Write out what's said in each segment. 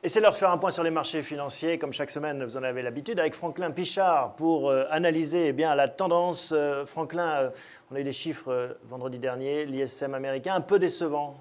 Et c'est l'heure de faire un point sur les marchés financiers. Comme chaque semaine, vous en avez l'habitude, avec Franklin Pichard pour analyser la tendance. Franklin, on a eu des chiffres vendredi dernier, l'ISM américain, un peu décevant.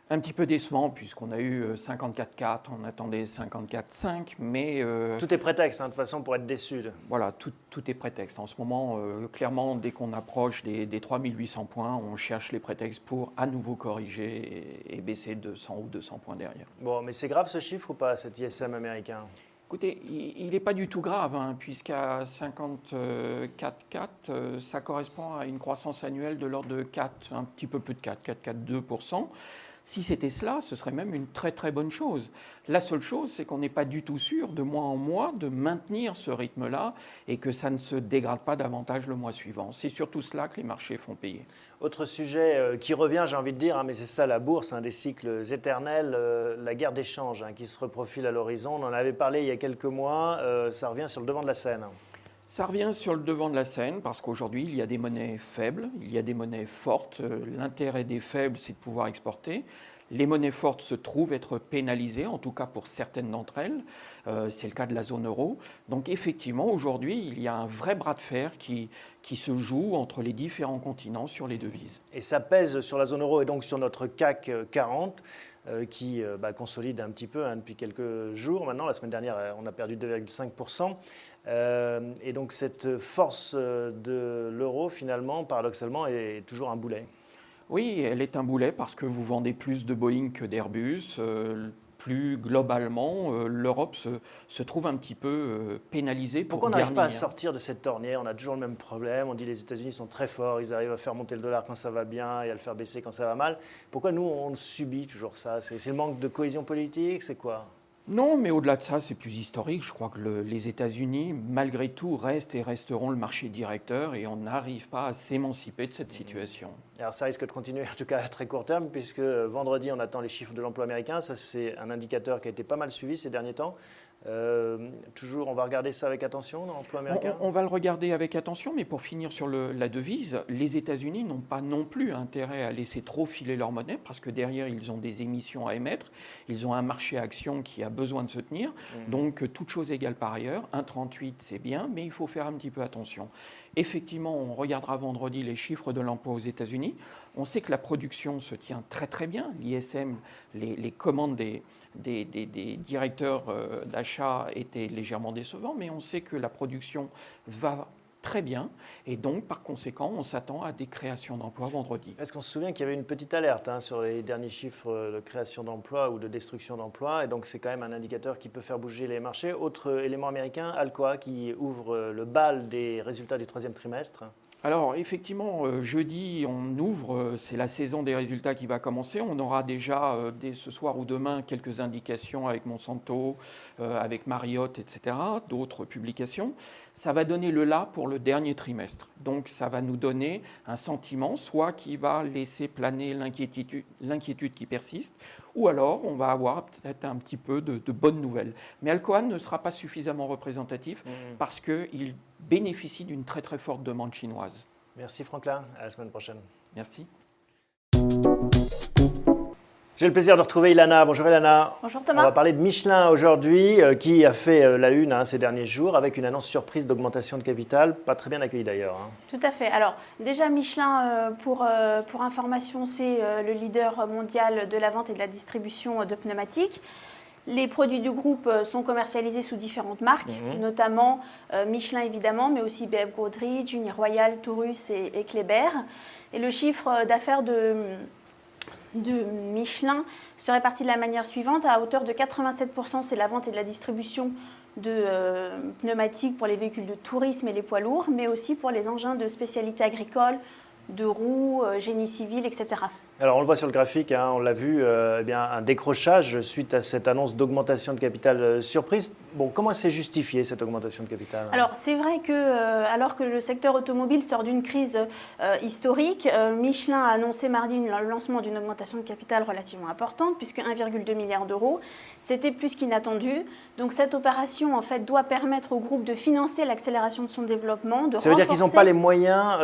Un petit peu décevant puisqu'on a eu 54,4, on attendait 54,5, mais... Tout est prétexte, de toute façon, pour être déçu. Voilà, tout est prétexte. En ce moment, clairement, dès qu'on approche des 3800 points, on cherche les prétextes pour à nouveau corriger et baisser de 100 ou 200 points derrière. Bon, mais c'est grave ce chiffre ou pas, cet ISM américain ? Écoutez, il n'est pas du tout grave, puisqu'à 54,4, ça correspond à une croissance annuelle de l'ordre de 4, un petit peu plus de 4,2%. Si c'était cela, ce serait même une très très bonne chose. La seule chose, c'est qu'on n'est pas du tout sûr de mois en mois de maintenir ce rythme-là et que ça ne se dégrade pas davantage le mois suivant. C'est surtout cela que les marchés font payer. Autre sujet qui revient, j'ai envie de dire, mais c'est ça la bourse, des cycles éternels, la guerre d'échange qui se reprofile à l'horizon. On en avait parlé il y a quelques mois, ça revient sur le devant de la scène. Ça revient sur le devant de la scène parce qu'aujourd'hui, il y a des monnaies faibles, il y a des monnaies fortes. L'intérêt des faibles, c'est de pouvoir exporter. Les monnaies fortes se trouvent être pénalisées, en tout cas pour certaines d'entre elles. C'est le cas de la zone euro. Donc effectivement, aujourd'hui, il y a un vrai bras de fer qui se joue entre les différents continents sur les devises. Et ça pèse sur la zone euro et donc sur notre CAC 40 qui consolide un petit peu depuis quelques jours. Maintenant, la semaine dernière, on a perdu 2,5%. Et donc cette force de l'euro, finalement, paradoxalement, est toujours un boulet. Oui, elle est un boulet parce que vous vendez plus de Boeing que d'Airbus. Plus globalement, l'Europe se trouve un petit peu pénalisée. Pourquoi on n'arrive pas à sortir de cette ornière? On a toujours le même problème. On dit que les États-Unis sont très forts, ils arrivent à faire monter le dollar quand ça va bien et à le faire baisser quand ça va mal. Pourquoi nous, on subit toujours ça? C'est le manque de cohésion politique? C'est quoi? Non, mais au-delà de ça, c'est plus historique. Je crois que les États-Unis, malgré tout, restent et resteront le marché directeur et on n'arrive pas à s'émanciper de cette situation. Alors ça risque de continuer, en tout cas à très court terme, puisque vendredi, on attend les chiffres de l'emploi américain. Ça, c'est un indicateur qui a été pas mal suivi ces derniers temps. Toujours, on va regarder ça avec attention, l'emploi américain? On va le regarder avec attention, mais pour finir sur la devise, les États-Unis n'ont pas non plus intérêt à laisser trop filer leur monnaie, parce que derrière, ils ont des émissions à émettre, ils ont un marché action qui a besoin de se tenir. Donc, toute chose égale par ailleurs, 1,38 c'est bien, mais il faut faire un petit peu attention. Effectivement, on regardera vendredi les chiffres de l'emploi aux États-Unis. On sait que la production se tient très très bien. L'ISM, les commandes des directeurs d'achat étaient légèrement décevants, mais on sait que la production va très bien et donc par conséquent on s'attend à des créations d'emplois vendredi. Est-ce qu'on se souvient qu'il y avait une petite alerte sur les derniers chiffres de création d'emplois ou de destruction d'emplois et donc c'est quand même un indicateur qui peut faire bouger les marchés. Autre élément américain, Alcoa qui ouvre le bal des résultats du troisième trimestre. Alors effectivement, jeudi on ouvre, c'est la saison des résultats qui va commencer. On aura déjà dès ce soir ou demain quelques indications avec Monsanto, avec Marriott, etc., d'autres publications. Ça va donner le là pour le dernier trimestre. Donc ça va nous donner un sentiment, soit qui va laisser planer l'inquiétude qui persiste, ou alors on va avoir peut-être un petit peu de bonnes nouvelles. Mais Alcoa ne sera pas suffisamment représentatif parce qu'il bénéficie d'une très très forte demande chinoise. Merci Franklin, à la semaine prochaine. Merci. J'ai le plaisir de retrouver Ilana. Bonjour Ilana. Bonjour Thomas. On va parler de Michelin aujourd'hui, qui a fait la une ces derniers jours avec une annonce surprise d'augmentation de capital, pas très bien accueillie d'ailleurs. Tout à fait. Alors déjà Michelin, pour information, c'est le leader mondial de la vente et de la distribution de pneumatiques. Les produits du groupe sont commercialisés sous différentes marques, notamment Michelin évidemment, mais aussi BF Goodrich, Uniroyal, Taurus et Kléber. Et le chiffre d'affaires de Michelin se répartit de la manière suivante. À hauteur de 87%, c'est la vente et de la distribution de pneumatiques pour les véhicules de tourisme et les poids lourds, mais aussi pour les engins de spécialité agricole, de roues, génie civil, etc. Alors on le voit sur le graphique, on l'a vu, un décrochage suite à cette annonce d'augmentation de capital surprise. Bon, comment c'est justifié cette augmentation de capital? Alors c'est vrai que alors que le secteur automobile sort d'une crise historique, Michelin a annoncé mardi le lancement d'une augmentation de capital relativement importante puisque 1,2 milliard d'euros, c'était plus qu'inattendu. Donc cette opération en fait doit permettre au groupe de financer l'accélération de son développement, Ça veut dire qu'ils n'ont pas les moyens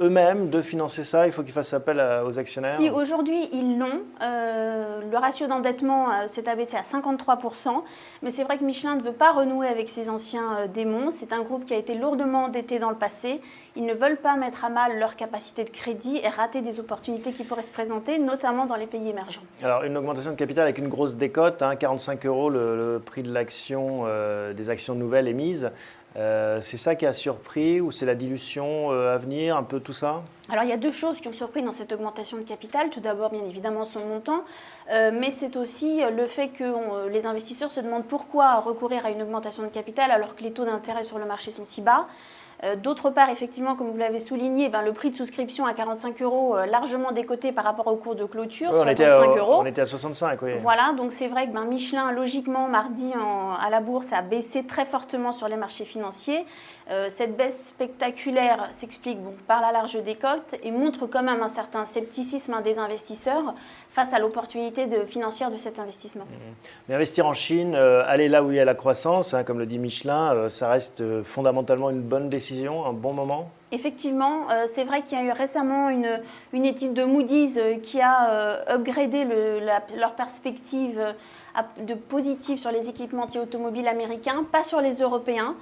eux-mêmes de financer ça, il faut qu'ils fassent appel aux actionnaires? Si aujourd'hui, ils l'ont. Le ratio d'endettement s'est abaissé à 53%. Mais c'est vrai que Michelin ne veut pas renouer avec ses anciens démons. C'est un groupe qui a été lourdement endetté dans le passé. Ils ne veulent pas mettre à mal leur capacité de crédit et rater des opportunités qui pourraient se présenter, notamment dans les pays émergents. Alors, une augmentation de capital avec une grosse décote, 45 € le prix de l'action, des actions nouvelles émises. C'est ça qui a surpris ou c'est la dilution à venir, un peu tout ça? Alors il y a deux choses qui ont surpris dans cette augmentation de capital. Tout d'abord, bien évidemment, son montant, mais c'est aussi le fait que les investisseurs se demandent pourquoi recourir à une augmentation de capital alors que les taux d'intérêt sur le marché sont si bas. D'autre part, effectivement, comme vous l'avez souligné, le prix de souscription à 45 € largement décoté par rapport au cours de clôture, oui, 65 €. On était à 65, oui. Voilà, donc c'est vrai que Michelin, logiquement, mardi à la bourse, a baissé très fortement sur les marchés financiers. Cette baisse spectaculaire s'explique par la large décote et montre quand même un certain scepticisme des investisseurs face à l'opportunité financière de cet investissement. Mais investir en Chine, aller là où il y a la croissance, comme le dit Michelin, ça reste fondamentalement une bonne décision, un bon moment? Effectivement, c'est vrai qu'il y a eu récemment une étude de Moody's qui a upgradé leur perspective de positive sur les équipementiers automobiles américains, pas sur les européens.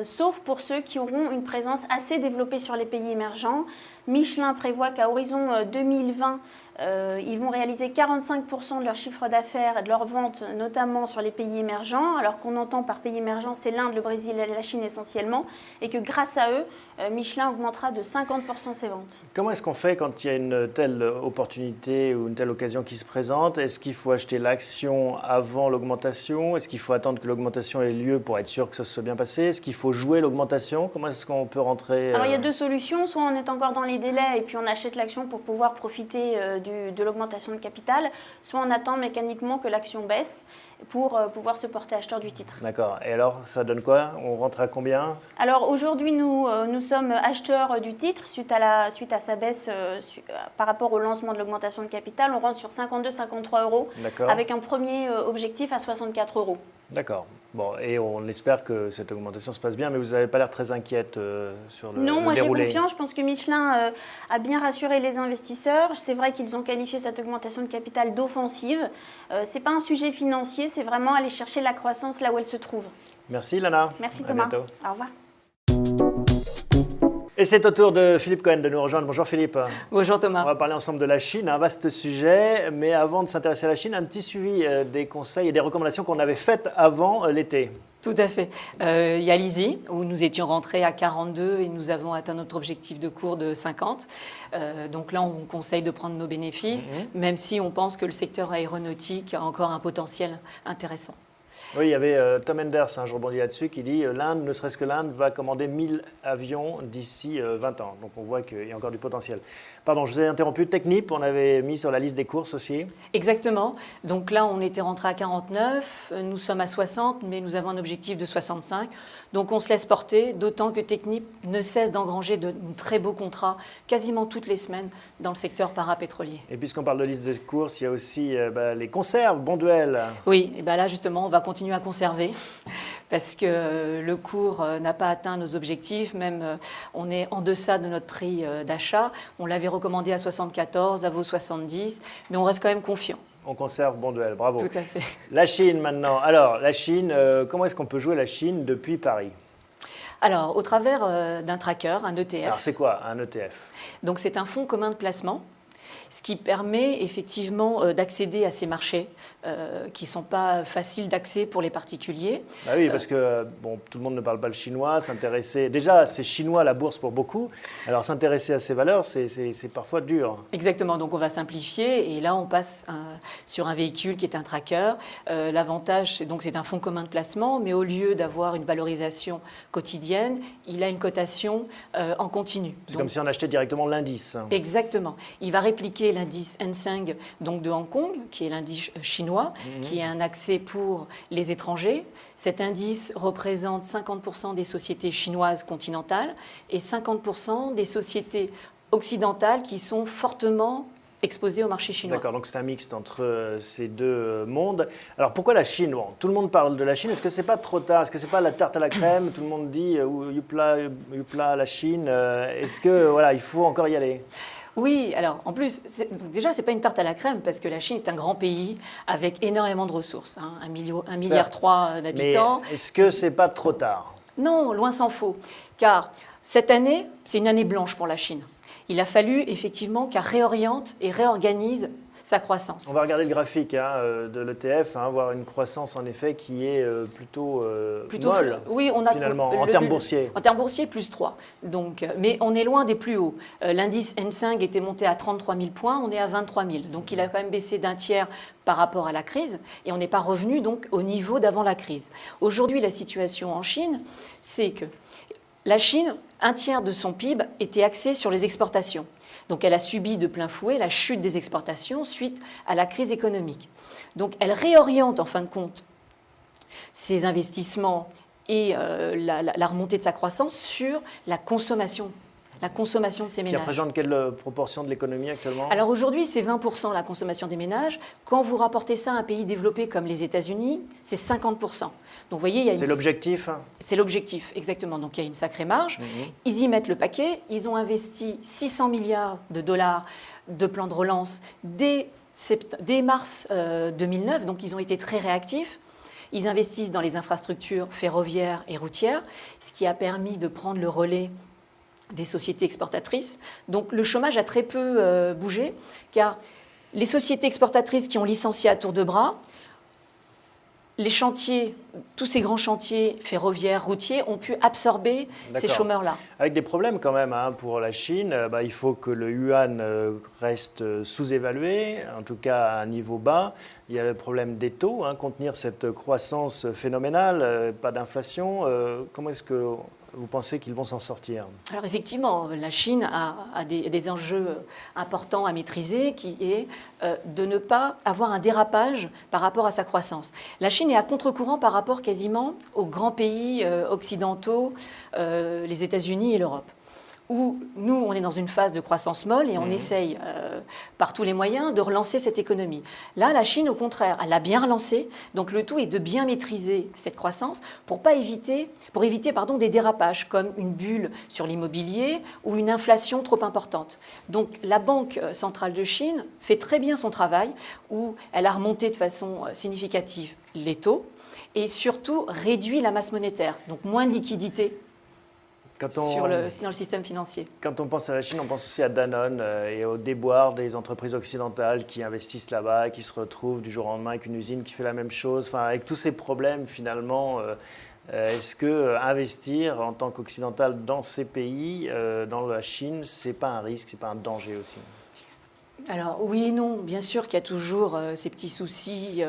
Sauf pour ceux qui auront une présence assez développée sur les pays émergents. Michelin prévoit qu'à horizon 2020, ils vont réaliser 45% de leur chiffre d'affaires et de leurs ventes, notamment sur les pays émergents, alors qu'on entend par pays émergents, c'est l'Inde, le Brésil et la Chine essentiellement, et que grâce à eux, Michelin augmentera de 50% ses ventes. Comment est-ce qu'on fait quand il y a une telle opportunité ou une telle occasion qui se présente? Est-ce qu'il faut acheter l'action avant l'augmentation? Est-ce qu'il faut attendre que l'augmentation ait lieu pour être sûr que ça se soit bien passé? Est-ce qu'il faut jouer l'augmentation? Comment est-ce qu'on peut rentrer Alors il y a deux solutions, soit on est encore dans les délais et puis on achète l'action pour pouvoir profiter de l'augmentation de capital, soit on attend mécaniquement que l'action baisse pour pouvoir se porter acheteur du titre. D'accord. Et alors, ça donne quoi? On rentre à combien? Alors aujourd'hui, nous sommes acheteurs du titre suite à sa baisse par rapport au lancement de l'augmentation de capital. On rentre sur 52-53 € avec un premier objectif à 64 €. D'accord. Bon, et on espère que cette augmentation se passe bien, mais vous n'avez pas l'air très inquiète sur le déroulé. Non, moi j'ai confiance. Je pense que Michelin a bien rassuré les investisseurs. C'est vrai qu'ils ont qualifié cette augmentation de capital d'offensive. Ce n'est pas un sujet financier, c'est vraiment aller chercher la croissance là où elle se trouve. Merci Lana. Merci Thomas. À bientôt. Au revoir. Et c'est au tour de Philippe Cohen de nous rejoindre. Bonjour Philippe. Bonjour Thomas. On va parler ensemble de la Chine, un vaste sujet. Mais avant de s'intéresser à la Chine, un petit suivi des conseils et des recommandations qu'on avait faites avant l'été. Tout à fait. Il y a l'ISI, où nous étions rentrés à 42 et nous avons atteint notre objectif de cours de 50. Donc là, on conseille de prendre nos bénéfices, même si on pense que le secteur aéronautique a encore un potentiel intéressant. Oui, il y avait Tom Enders, je rebondis là-dessus, qui dit l'Inde, ne serait-ce que l'Inde, va commander 1000 avions d'ici 20 ans. Donc on voit qu'il y a encore du potentiel. Pardon, je vous ai interrompu. Technip, on avait mis sur la liste des courses aussi. Exactement. Donc là, on était rentré à 49, nous sommes à 60, mais nous avons un objectif de 65. Donc on se laisse porter, d'autant que Technip ne cesse d'engranger de très beaux contrats quasiment toutes les semaines dans le secteur parapétrolier. Et puisqu'on parle de liste des courses, il y a aussi les conserves, Bonduelle. Oui, et là justement, on va continuer à conserver parce que le cours n'a pas atteint nos objectifs, même on est en deçà de notre prix d'achat. On l'avait recommandé à 74, à vos 70, mais on reste quand même confiant. On conserve Bonduelle, bravo. Tout à fait. La Chine maintenant. Alors, la Chine, comment est-ce qu'on peut jouer la Chine depuis Paris ? Alors, au travers d'un tracker, un ETF. Alors, c'est quoi un ETF ? Donc, c'est un fonds commun de placement, ce qui permet effectivement d'accéder à ces marchés qui ne sont pas faciles d'accès pour les particuliers. Bah oui, parce que tout le monde ne parle pas le chinois. Déjà, c'est chinois la bourse pour beaucoup. Alors, s'intéresser à ces valeurs, c'est parfois dur. Exactement. Donc, on va simplifier et là, on passe sur un véhicule qui est un tracker. L'avantage, c'est un fonds commun de placement, mais au lieu d'avoir une valorisation quotidienne, il a une cotation en continu. C'est comme si on achetait directement l'indice. Exactement. Il va répliquer l'indice Hang Seng donc de Hong Kong, qui est l'indice chinois, qui est un accès pour les étrangers. Cet indice représente 50% des sociétés chinoises continentales et 50% des sociétés occidentales qui sont fortement exposées au marché chinois. D'accord, donc c'est un mixte entre ces deux mondes. Alors pourquoi la Chine ? Tout le monde parle de la Chine. Est-ce que c'est pas trop tard ? Est-ce que c'est pas la tarte à la crème ? Tout le monde dit youpla la Chine. Est-ce que il faut encore y aller ? Oui, alors en plus, déjà, ce n'est pas une tarte à la crème parce que la Chine est un grand pays avec énormément de ressources, hein, 1,3 milliard d'habitants. Mais est-ce que ce n'est pas trop tard? Non, loin s'en faut, car cette année, c'est une année blanche pour la Chine. Il a fallu effectivement qu'elle réoriente et réorganise sa croissance. On va regarder le graphique de l'ETF, voir une croissance en effet qui est plutôt molle, oui, on a, finalement, en termes boursiers. En termes boursiers, plus 3. Donc, mais on est loin des plus hauts. L'indice Hang était monté à 33 000 points, on est à 23 000. Donc il a quand même baissé d'un tiers par rapport à la crise et on n'est pas revenu donc au niveau d'avant la crise. Aujourd'hui, la situation en Chine, c'est que la Chine, un tiers de son PIB était axé sur les exportations. Donc elle a subi de plein fouet la chute des exportations suite à la crise économique. Donc elle réoriente en fin de compte ses investissements et la remontée de sa croissance sur la consommation de ces ménages. Qui représente quelle proportion de l'économie actuellement? Alors aujourd'hui, c'est 20% la consommation des ménages. Quand vous rapportez ça à un pays développé comme les États-Unis, c'est 50%. Donc vous voyez, il y a c'est l'objectif? C'est l'objectif, exactement. Donc il y a une sacrée marge. Ils y mettent le paquet. Ils ont investi 600 milliards de dollars de plan de relance dès mars 2009. Donc ils ont été très réactifs. Ils investissent dans les infrastructures ferroviaires et routières, ce qui a permis de prendre le relais des sociétés exportatrices. Donc le chômage a très peu bougé, car les sociétés exportatrices qui ont licencié à tour de bras, les chantiers, tous ces grands chantiers ferroviaires, routiers, ont pu absorber ces chômeurs-là. Avec des problèmes quand même pour la Chine, il faut que le yuan reste sous-évalué, en tout cas à un niveau bas. Il y a le problème des taux, contenir cette croissance phénoménale, pas d'inflation. Comment est-ce que vous pensez qu'ils vont s'en sortir? Alors effectivement, la Chine a des enjeux importants à maîtriser, qui est de ne pas avoir un dérapage par rapport à sa croissance. La Chine est à contre-courant par rapport quasiment aux grands pays occidentaux, les États-Unis et l'Europe, où nous, on est dans une phase de croissance molle et on essaye par tous les moyens de relancer cette économie. Là, la Chine, au contraire, elle l'a bien relancée. Donc le tout est de bien maîtriser cette croissance pour éviter des dérapages comme une bulle sur l'immobilier ou une inflation trop importante. Donc la Banque centrale de Chine fait très bien son travail, où elle a remonté de façon significative les taux et surtout réduit la masse monétaire, donc moins de liquidités dans le système financier. Quand on pense à la Chine, on pense aussi à Danone et au déboire des entreprises occidentales qui investissent là-bas et qui se retrouvent du jour au lendemain avec une usine qui fait la même chose. Enfin, avec tous ces problèmes, finalement, est-ce que investir en tant qu'occidental dans ces pays, dans la Chine, c'est pas un risque, c'est pas un danger aussi? Alors oui et non, bien sûr qu'il y a toujours ces petits soucis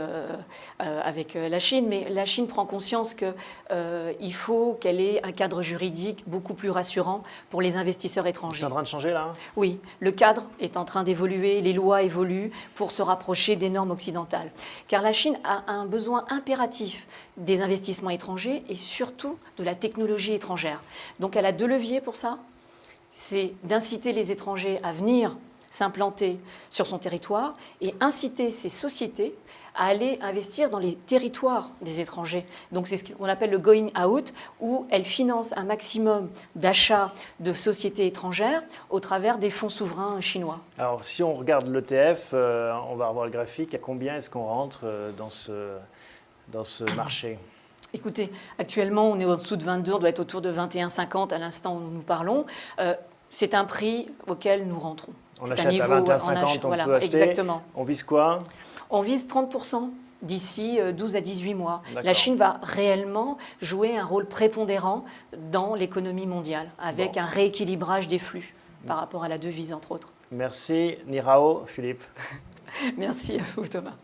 avec la Chine, mais la Chine prend conscience qu'il faut qu'elle ait un cadre juridique beaucoup plus rassurant pour les investisseurs étrangers. C'est en train de changer là? Oui, le cadre est en train d'évoluer, les lois évoluent pour se rapprocher des normes occidentales. Car la Chine a un besoin impératif des investissements étrangers et surtout de la technologie étrangère. Donc elle a deux leviers pour ça, c'est d'inciter les étrangers à venir s'implanter sur son territoire et inciter ces sociétés à aller investir dans les territoires des étrangers. Donc c'est ce qu'on appelle le going out, où elles financent un maximum d'achats de sociétés étrangères au travers des fonds souverains chinois. Alors si on regarde l'ETF, on va revoir le graphique, à combien est-ce qu'on rentre dans ce marché? Écoutez, actuellement on est au-dessous de 22, on doit être autour de 21,50 à l'instant où nous parlons. C'est un prix auquel nous rentrons. On achète à 21,50, on peut acheter. Exactement. On vise quoi? On vise 30% d'ici 12 à 18 mois. La Chine va réellement jouer un rôle prépondérant dans l'économie mondiale, avec un rééquilibrage des flux par rapport à la devise, entre autres. Merci, Ni Hao, Philippe. Merci à vous, Thomas.